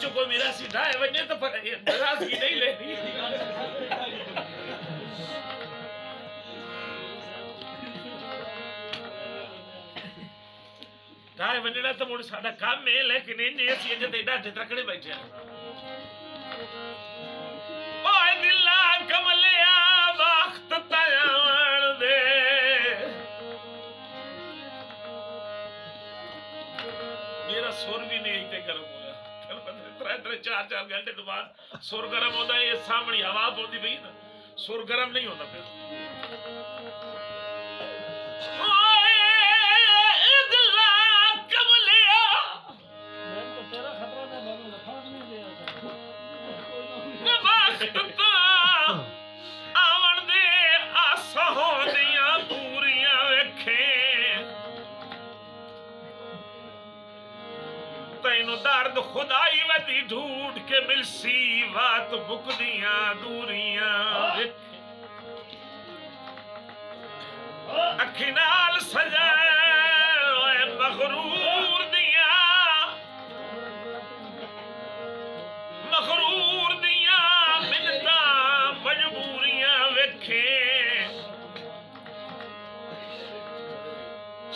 विच को मेरा सीधा है वने तो नाराजगी नहीं लेनी ढाए वनना तो मुड़ साडा काम है लेकिन इन्हें असि अजे ते डाढे तकड़े बैठे ओए दिला कमलिया वक्त तयावण दे मेरा सुर भी नहीं इतने गर्म होया त्रै चार घंटे तो बाद सुर गर्म होता है ये सामने हवा बोलती पई ना सुर गर्म नहीं होता फिर दिला कमलिया मैं तो तेरा खतरा ना बनू लफाड़ नहीं दिया वक्त आवन दे आसा होंदियां पूरियां वेखे तैनू दर्द खुदाई वदी ढूंढ के मिलसी बात मुकदियां दूरियां अखी नाल सजाए मगरूर दिया मिन्नता मजबूरियां वेखे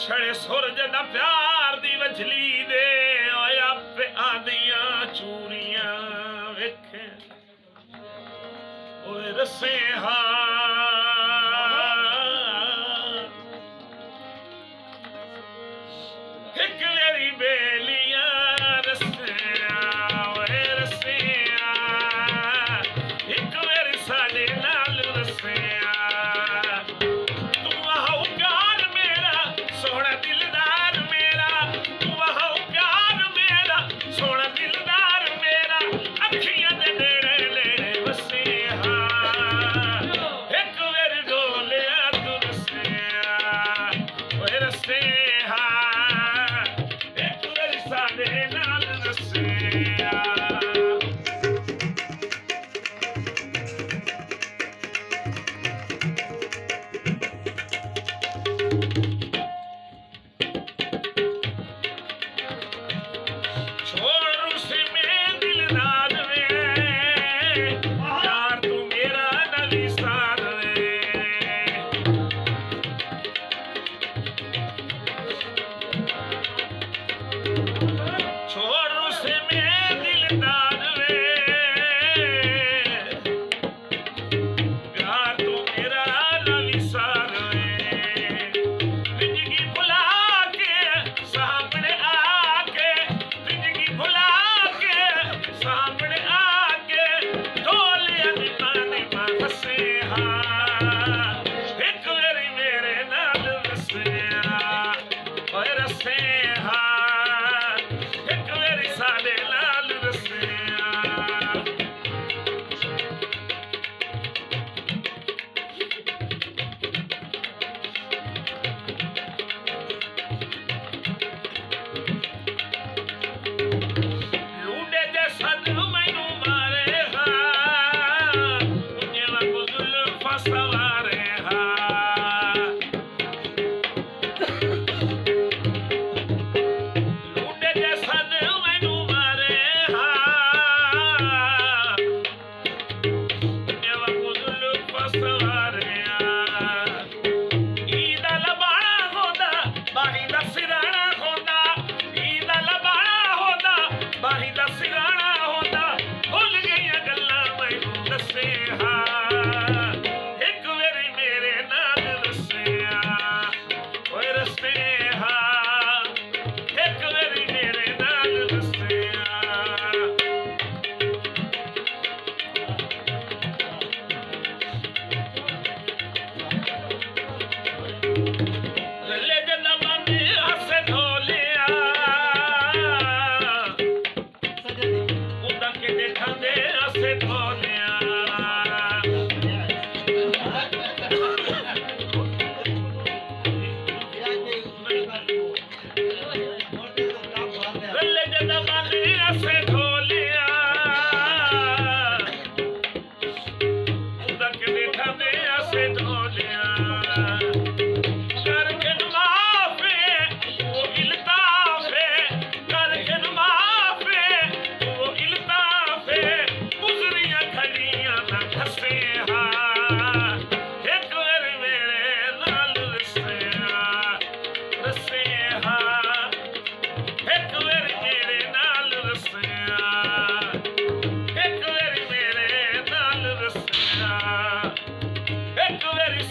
छड़े सूरज दा प्यार दी वजली दे आया पे आदियां चूरियां वेखे ओए रसे हा एक मेरी बेलियां रसिया ओए रसिया एक मेरी साडे नाल रसिया तू आओ प्यार मेरा सोहना दिलदार मेरा तू आओ प्यार मेरा सोहना दिलदार मेरा अखियां दे नेड़े नेड़े वसिया एक मेरी डोलिया तू रसिया ओए रसिया एक मेरी साडे नाल रसिया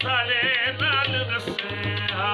ਸਾਡੇ ਨਾਲ ਰਸਿਆ